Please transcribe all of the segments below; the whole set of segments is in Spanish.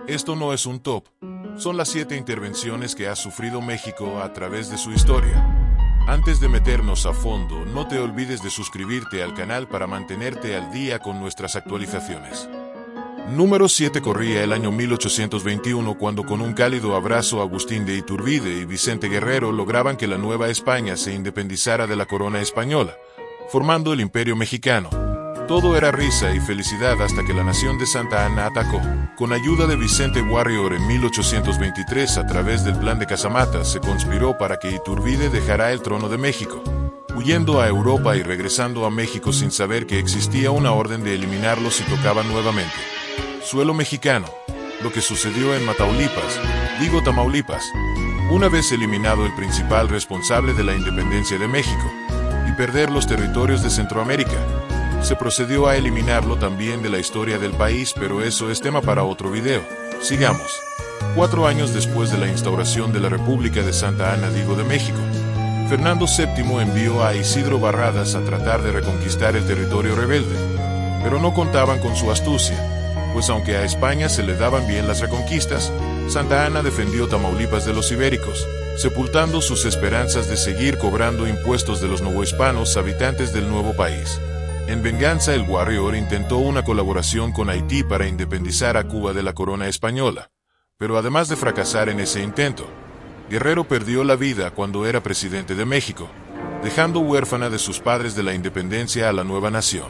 Esto no es un top. Son las 7 intervenciones que ha sufrido México a través de su historia. Antes de meternos a fondo, no te olvides de suscribirte al canal para mantenerte al día con nuestras actualizaciones. Número 7. Corría el año 1821 cuando con un cálido abrazo Agustín de Iturbide y Vicente Guerrero lograban que la Nueva España se independizara de la corona española, formando el Imperio Mexicano. Todo era risa y felicidad hasta que la nación de Santa Anna atacó. Con ayuda de Vicente Warrior en 1823 a través del Plan de Casamata se conspiró para que Iturbide dejara el trono de México, huyendo a Europa y regresando a México sin saber que existía una orden de eliminarlo si tocaban nuevamente suelo mexicano, lo que sucedió en Tamaulipas, una vez eliminado el principal responsable de la independencia de México, y perder los territorios de Centroamérica. Se procedió a eliminarlo también de la historia del país, pero eso es tema para otro video. Sigamos. 4 años después de la instauración de la República de Santa Anna de México, Fernando VII envió a Isidro Barradas a tratar de reconquistar el territorio rebelde, pero no contaban con su astucia, pues aunque a España se le daban bien las reconquistas, Santa Anna defendió Tamaulipas de los ibéricos, sepultando sus esperanzas de seguir cobrando impuestos de los novohispanos habitantes del nuevo país. En venganza, el Warrior intentó una colaboración con Haití para independizar a Cuba de la corona española, pero además de fracasar en ese intento, Guerrero perdió la vida cuando era presidente de México, dejando huérfana de sus padres de la independencia a la nueva nación.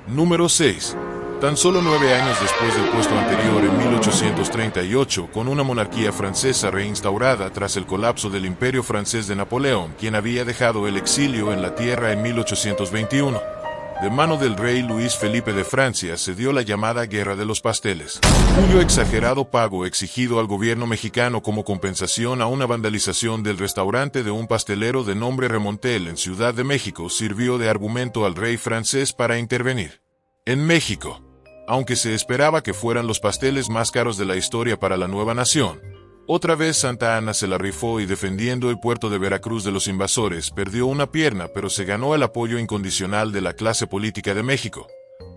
Número 6. Tan solo 9 años después del puesto anterior, en 1838, con una monarquía francesa reinstaurada tras el colapso del Imperio francés de Napoleón, quien había dejado el exilio en la tierra en 1821. De mano del rey Luis Felipe de Francia se dio la llamada Guerra de los Pasteles, cuyo exagerado pago exigido al gobierno mexicano como compensación a una vandalización del restaurante de un pastelero de nombre Remontel en Ciudad de México sirvió de argumento al rey francés para intervenir. En México, aunque se esperaba que fueran los pasteles más caros de la historia para la nueva nación, otra vez Santa Anna se la rifó y defendiendo el puerto de Veracruz de los invasores perdió una pierna, pero se ganó el apoyo incondicional de la clase política de México,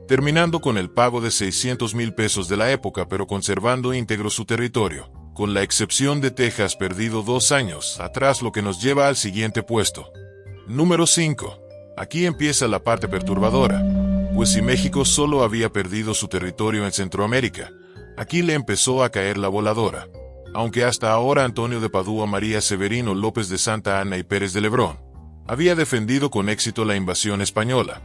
terminando con el pago de 600,000 pesos de la época, pero conservando íntegro su territorio, con la excepción de Texas, perdido 2 años atrás, lo que nos lleva al siguiente puesto. Número 5. Aquí empieza la parte perturbadora, pues si México solo había perdido su territorio en Centroamérica, aquí le empezó a caer la voladora. Aunque hasta ahora Antonio de Padua, María Severino, López de Santa Anna y Pérez de Lebrón había defendido con éxito la invasión española,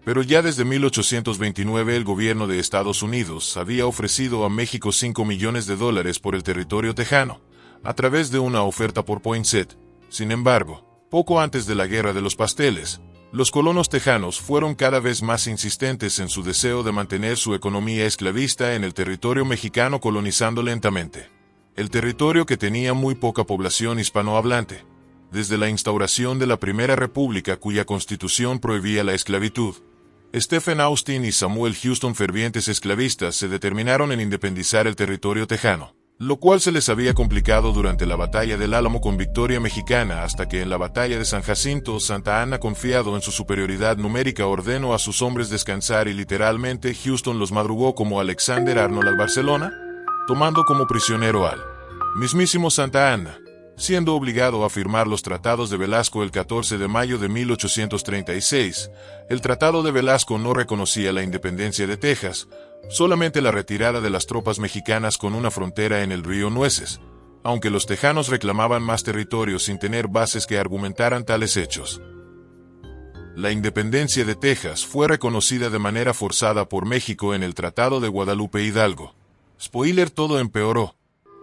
pero ya desde 1829 el gobierno de Estados Unidos había ofrecido a México $5 millones por el territorio tejano, a través de una oferta por Poinsett. Sin embargo, poco antes de la Guerra de los Pasteles, los colonos tejanos fueron cada vez más insistentes en su deseo de mantener su economía esclavista en el territorio mexicano, colonizando lentamente el territorio que tenía muy poca población hispanohablante. Desde la instauración de la Primera República, cuya constitución prohibía la esclavitud, Stephen Austin y Samuel Houston, fervientes esclavistas, se determinaron en independizar el territorio tejano, lo cual se les había complicado durante la Batalla del Álamo con victoria mexicana, hasta que en la Batalla de San Jacinto, Santa Anna, confiado en su superioridad numérica, ordenó a sus hombres descansar y literalmente Houston los madrugó como Alexander Arnold al Barcelona, tomando como prisionero al mismísimo Santa Anna, siendo obligado a firmar los tratados de Velasco el 14 de mayo de 1836. El Tratado de Velasco no reconocía la independencia de Texas, solamente la retirada de las tropas mexicanas con una frontera en el río Nueces, aunque los tejanos reclamaban más territorio sin tener bases que argumentaran tales hechos. La independencia de Texas fue reconocida de manera forzada por México en el Tratado de Guadalupe Hidalgo. Spoiler: todo empeoró.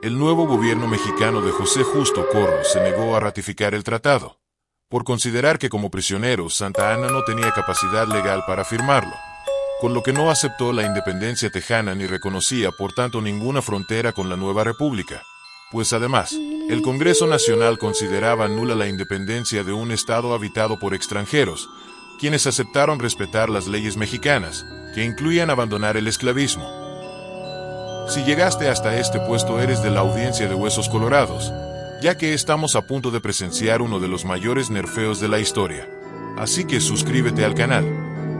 El nuevo gobierno mexicano de José Justo Corro se negó a ratificar el tratado, por considerar que como prisionero Santa Anna no tenía capacidad legal para firmarlo, con lo que no aceptó la independencia tejana ni reconocía por tanto ninguna frontera con la nueva república, pues además, el Congreso Nacional consideraba nula la independencia de un estado habitado por extranjeros, quienes aceptaron respetar las leyes mexicanas, que incluían abandonar el esclavismo. Si llegaste hasta este puesto, eres de la audiencia de Huesos Colorados, ya que estamos a punto de presenciar uno de los mayores nerfeos de la historia. Así que suscríbete al canal.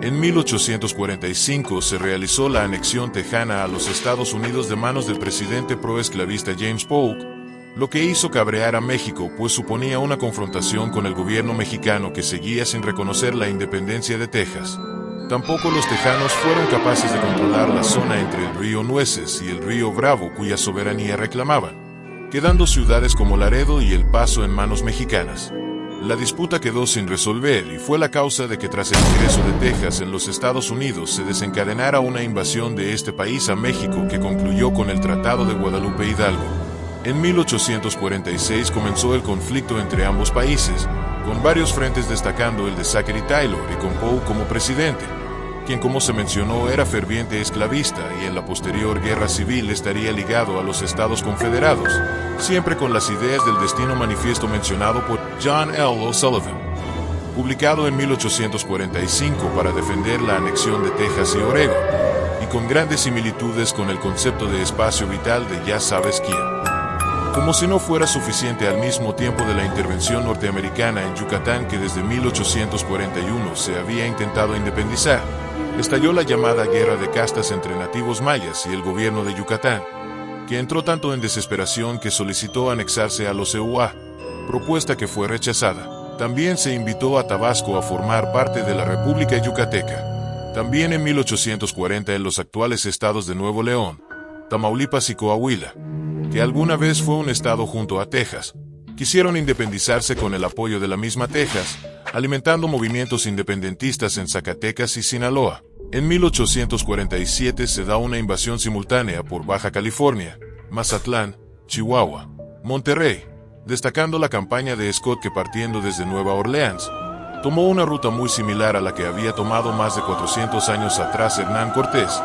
En 1845 se realizó la anexión tejana a los Estados Unidos de manos del presidente proesclavista James Polk, lo que hizo cabrear a México, pues suponía una confrontación con el gobierno mexicano que seguía sin reconocer la independencia de Texas. Tampoco los tejanos fueron capaces de controlar la zona entre el río Nueces y el río Bravo, cuya soberanía reclamaban, quedando ciudades como Laredo y El Paso en manos mexicanas. La disputa quedó sin resolver y fue la causa de que tras el ingreso de Texas en los Estados Unidos se desencadenara una invasión de este país a México que concluyó con el Tratado de Guadalupe Hidalgo. En 1846 comenzó el conflicto entre ambos países, con varios frentes destacando el de Zachary Taylor y con Poe como presidente, quien como se mencionó era ferviente esclavista y en la posterior guerra civil estaría ligado a los Estados Confederados, siempre con las ideas del destino manifiesto mencionado por John L. O'Sullivan, publicado en 1845 para defender la anexión de Texas y Oregón, y con grandes similitudes con el concepto de espacio vital de ya sabes quién. Como si no fuera suficiente, al mismo tiempo de la intervención norteamericana en Yucatán, que desde 1841 se había intentado independizar, estalló la llamada Guerra de Castas entre nativos mayas y el gobierno de Yucatán, que entró tanto en desesperación que solicitó anexarse a los EUA, propuesta que fue rechazada. También se invitó a Tabasco a formar parte de la República Yucateca. También en 1840 en los actuales estados de Nuevo León, Tamaulipas y Coahuila, que alguna vez fue un estado junto a Texas, quisieron independizarse con el apoyo de la misma Texas, alimentando movimientos independentistas en Zacatecas y Sinaloa. En 1847 se da una invasión simultánea por Baja California, Mazatlán, Chihuahua, Monterrey, destacando la campaña de Scott, que partiendo desde Nueva Orleans, tomó una ruta muy similar a la que había tomado más de 400 años atrás Hernán Cortés,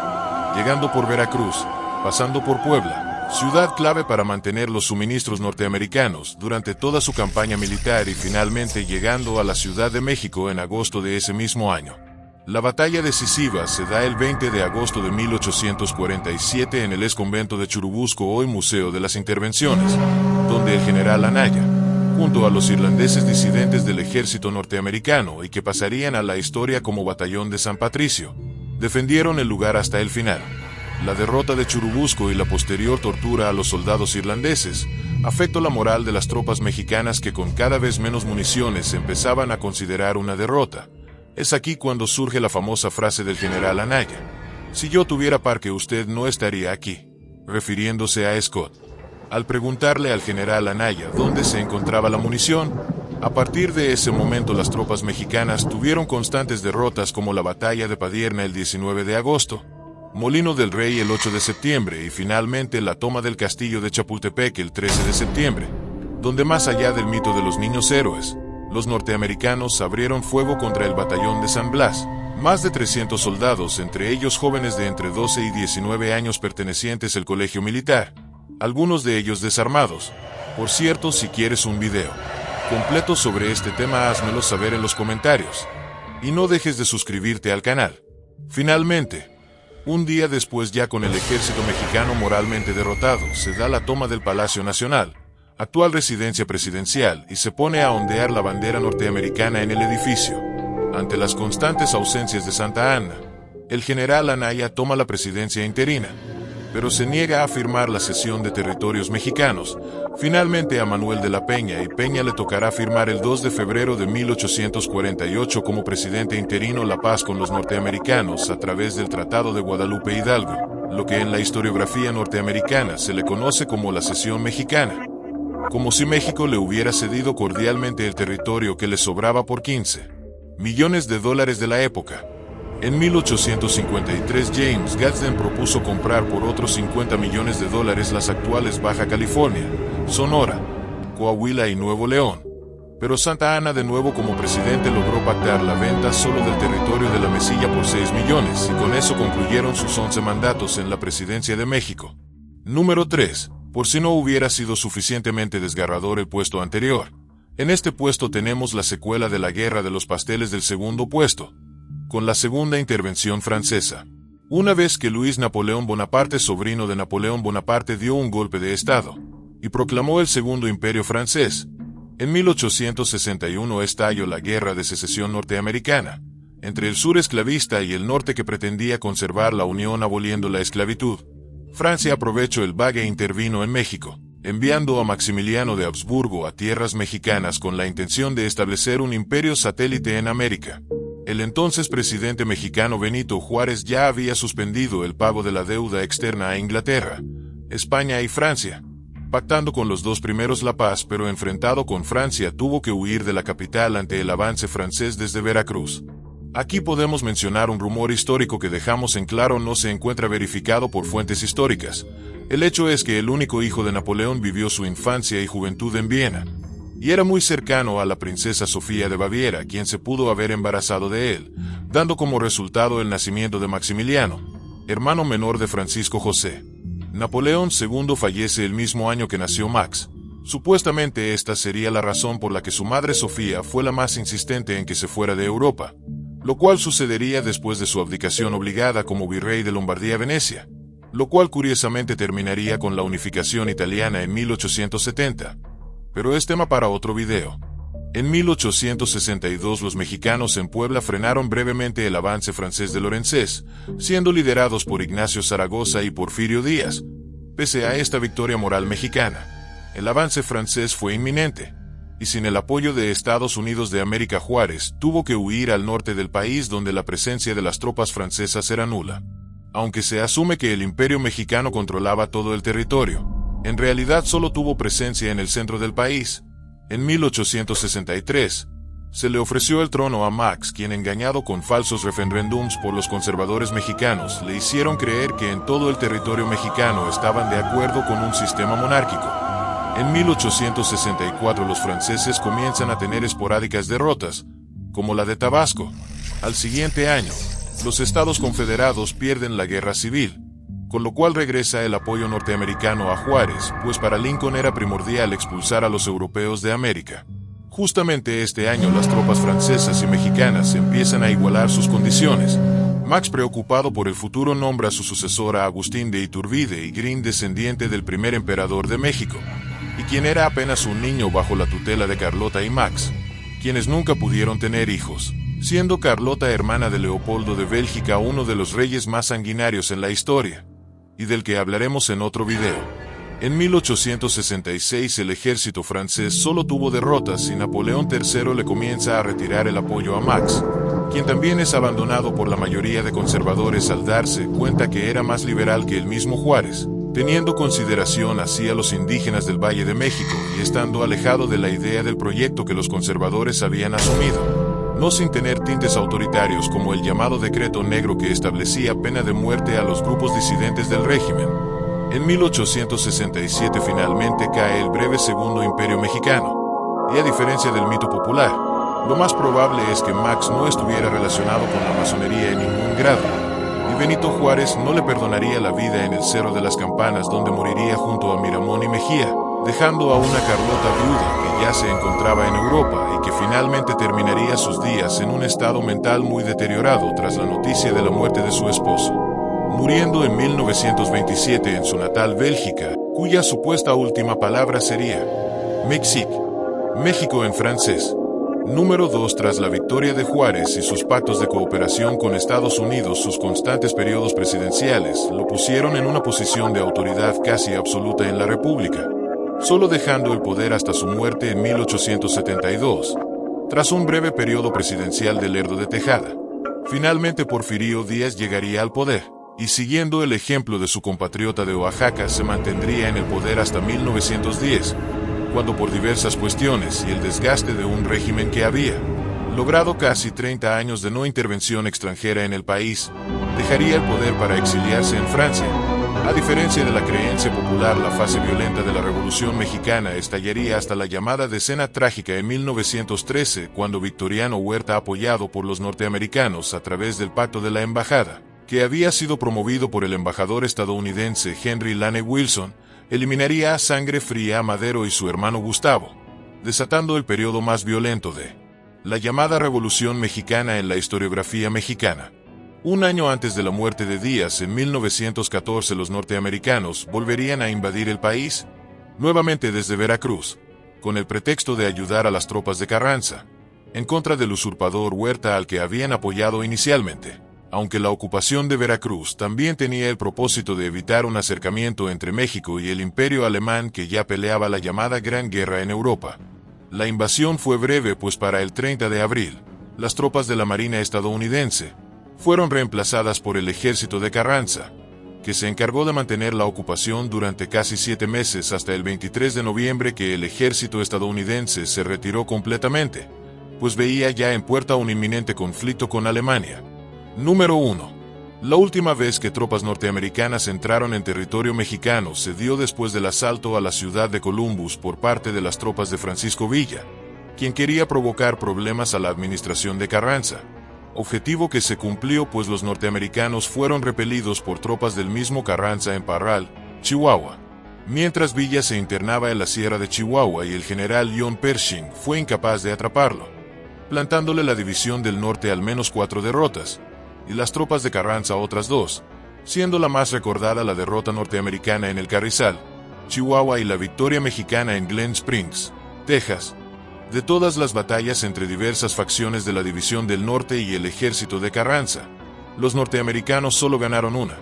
llegando por Veracruz, pasando por Puebla, ciudad clave para mantener los suministros norteamericanos durante toda su campaña militar, y finalmente llegando a la Ciudad de México en agosto de ese mismo año. La batalla decisiva se da el 20 de agosto de 1847 en el exconvento de Churubusco, hoy Museo de las Intervenciones, donde el general Anaya, junto a los irlandeses disidentes del ejército norteamericano y que pasarían a la historia como Batallón de San Patricio, defendieron el lugar hasta el final. La derrota de Churubusco y la posterior tortura a los soldados irlandeses afectó la moral de las tropas mexicanas, que con cada vez menos municiones empezaban a considerar una derrota. Es aquí cuando surge la famosa frase del general Anaya: "Si yo tuviera parque, usted no estaría aquí", refiriéndose a Scott. Al preguntarle al general Anaya dónde se encontraba la munición, a partir de ese momento las tropas mexicanas tuvieron constantes derrotas, como la batalla de Padierna el 19 de agosto, Molino del Rey el 8 de septiembre y finalmente la toma del castillo de Chapultepec el 13 de septiembre, donde más allá del mito de los niños héroes, los norteamericanos abrieron fuego contra el batallón de San Blas. Más de 300 soldados, entre ellos jóvenes de entre 12 y 19 años pertenecientes al colegio militar, algunos de ellos desarmados. Por cierto, si quieres un video completo sobre este tema, házmelo saber en los comentarios. Y no dejes de suscribirte al canal. Finalmente, un día después, ya con el ejército mexicano moralmente derrotado, se da la toma del Palacio Nacional, actual residencia presidencial, y se pone a ondear la bandera norteamericana en el edificio. Ante las constantes ausencias de Santa Anna, el general Anaya toma la presidencia interina, pero se niega a firmar la cesión de territorios mexicanos. Finalmente a Manuel de la Peña, y Peña le tocará firmar el 2 de febrero de 1848 como presidente interino la paz con los norteamericanos a través del Tratado de Guadalupe Hidalgo, lo que en la historiografía norteamericana se le conoce como la cesión mexicana, como si México le hubiera cedido cordialmente el territorio que le sobraba por 15 millones de dólares de la época. En 1853 James Gadsden propuso comprar por otros 50 millones de dólares las actuales Baja California, Sonora, Coahuila y Nuevo León. Pero Santa Anna, de nuevo como presidente, logró pactar la venta solo del territorio de la Mesilla por 6 millones, y con eso concluyeron sus 11 mandatos en la presidencia de México. Número 3. Por si no hubiera sido suficientemente desgarrador el puesto anterior, en este puesto tenemos la secuela de la Guerra de los Pasteles del segundo puesto, con la segunda intervención francesa. Una vez que Luis Napoleón Bonaparte, sobrino de Napoleón Bonaparte, dio un golpe de estado y proclamó el Segundo Imperio francés, en 1861 estalló la Guerra de Secesión norteamericana, entre el sur esclavista y el norte que pretendía conservar la unión aboliendo la esclavitud. Francia aprovechó el vague e intervino en México, enviando a Maximiliano de Habsburgo a tierras mexicanas con la intención de establecer un imperio satélite en América. El entonces presidente mexicano Benito Juárez ya había suspendido el pago de la deuda externa a Inglaterra, España y Francia, pactando con los dos primeros la paz, pero enfrentado con Francia tuvo que huir de la capital ante el avance francés desde Veracruz. Aquí podemos mencionar un rumor histórico que dejamos en claro no se encuentra verificado por fuentes históricas. El hecho es que el único hijo de Napoleón vivió su infancia y juventud en Viena, y era muy cercano a la princesa Sofía de Baviera, quien se pudo haber embarazado de él, dando como resultado el nacimiento de Maximiliano, hermano menor de Francisco José. Napoleón II fallece el mismo año que nació Max. Supuestamente esta sería la razón por la que su madre Sofía fue la más insistente en que se fuera de Europa, lo cual sucedería después de su abdicación obligada como virrey de Lombardía-Venecia, lo cual curiosamente terminaría con la unificación italiana en 1870. Pero es tema para otro video. En 1862 los mexicanos en Puebla frenaron brevemente el avance francés de Lorenzés, siendo liderados por Ignacio Zaragoza y Porfirio Díaz. Pese a esta victoria moral mexicana, el avance francés fue inminente, y sin el apoyo de Estados Unidos de América Juárez tuvo que huir al norte del país donde la presencia de las tropas francesas era nula. Aunque se asume que el imperio mexicano controlaba todo el territorio, en realidad solo tuvo presencia en el centro del país. En 1863, se le ofreció el trono a Max, quien engañado con falsos referéndums por los conservadores mexicanos, le hicieron creer que en todo el territorio mexicano estaban de acuerdo con un sistema monárquico. En 1864 los franceses comienzan a tener esporádicas derrotas, como la de Tabasco. Al siguiente año, los Estados Confederados pierden la guerra civil, con lo cual regresa el apoyo norteamericano a Juárez, pues para Lincoln era primordial expulsar a los europeos de América. Justamente este año las tropas francesas y mexicanas empiezan a igualar sus condiciones. Max, preocupado por el futuro, nombra a su sucesor a Agustín de Iturbide y Green, descendiente del primer emperador de México, y quien era apenas un niño bajo la tutela de Carlota y Max, quienes nunca pudieron tener hijos, siendo Carlota hermana de Leopoldo de Bélgica, uno de los reyes más sanguinarios en la historia, y del que hablaremos en otro video. En 1866 el ejército francés solo tuvo derrotas y Napoleón III le comienza a retirar el apoyo a Max, quien también es abandonado por la mayoría de conservadores al darse cuenta que era más liberal que el mismo Juárez, teniendo consideración hacia los indígenas del Valle de México y estando alejado de la idea del proyecto que los conservadores habían asumido, no sin tener tintes autoritarios como el llamado Decreto Negro, que establecía pena de muerte a los grupos disidentes del régimen. En 1867 finalmente cae el breve Segundo Imperio Mexicano, y a diferencia del mito popular, lo más probable es que Max no estuviera relacionado con la masonería en ningún grado, y Benito Juárez no le perdonaría la vida en el Cerro de las Campanas, donde moriría junto a Miramón y Mejía, dejando a una Carlota viuda que ya se encontraba en Europa y que finalmente terminaría sus días en un estado mental muy deteriorado tras la noticia de la muerte de su esposo, muriendo en 1927 en su natal Bélgica, cuya supuesta última palabra sería Mexique, México en francés. Número 2. Tras la victoria de Juárez y sus pactos de cooperación con Estados Unidos, sus constantes periodos presidenciales lo pusieron en una posición de autoridad casi absoluta en la República, solo dejando el poder hasta su muerte en 1872, tras un breve periodo presidencial de Lerdo de Tejada. Finalmente Porfirio Díaz llegaría al poder, y siguiendo el ejemplo de su compatriota de Oaxaca se mantendría en el poder hasta 1910, cuando por diversas cuestiones y el desgaste de un régimen que había logrado casi 30 años de no intervención extranjera en el país, dejaría el poder para exiliarse en Francia. A diferencia de la creencia popular, la fase violenta de la Revolución Mexicana estallaría hasta la llamada Decena Trágica en 1913, cuando Victoriano Huerta, apoyado por los norteamericanos a través del Pacto de la Embajada, que había sido promovido por el embajador estadounidense Henry Lane Wilson, eliminaría a sangre fría a Madero y su hermano Gustavo, desatando el periodo más violento de la llamada Revolución Mexicana en la historiografía mexicana. Un año antes de la muerte de Díaz, en 1914, los norteamericanos volverían a invadir el país, nuevamente desde Veracruz, con el pretexto de ayudar a las tropas de Carranza. en contra del usurpador Huerta al que habían apoyado inicialmente. Aunque la ocupación de Veracruz también tenía el propósito de evitar un acercamiento entre México y el Imperio Alemán que ya peleaba la llamada Gran Guerra en Europa. La invasión fue breve, pues para el 30 de abril, las tropas de la Marina estadounidense fueron reemplazadas por el ejército de Carranza, que se encargó de mantener la ocupación durante casi 7 meses hasta el 23 de noviembre que el ejército estadounidense se retiró completamente, pues veía ya en puerta un inminente conflicto con Alemania. Número 1. La última vez que tropas norteamericanas entraron en territorio mexicano se dio después del asalto a la ciudad de Columbus por parte de las tropas de Francisco Villa, quien quería provocar problemas a la administración de Carranza. Objetivo que se cumplió, pues los norteamericanos fueron repelidos por tropas del mismo Carranza en Parral, Chihuahua. Mientras Villa se internaba en la sierra de Chihuahua y el general John Pershing fue incapaz de atraparlo, plantándole la división del norte al menos 4 derrotas, y las tropas de Carranza otras 2, siendo la más recordada la derrota norteamericana en el Carrizal, Chihuahua, y la victoria mexicana en Glen Springs, Texas. De todas las batallas entre diversas facciones de la División del Norte y el ejército de Carranza, los norteamericanos solo ganaron una,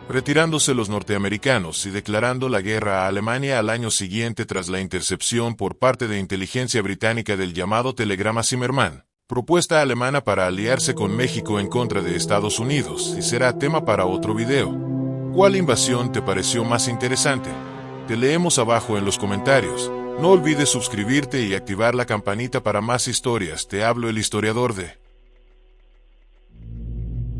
retirándose los norteamericanos y declarando la guerra a Alemania al año siguiente tras la intercepción por parte de inteligencia británica del llamado Telegrama Zimmermann, propuesta alemana para aliarse con México en contra de Estados Unidos, y será tema para otro video. ¿Cuál invasión te pareció más interesante? Te leemos abajo en los comentarios. No olvides suscribirte y activar la campanita para más historias. Te hablo, el historiador de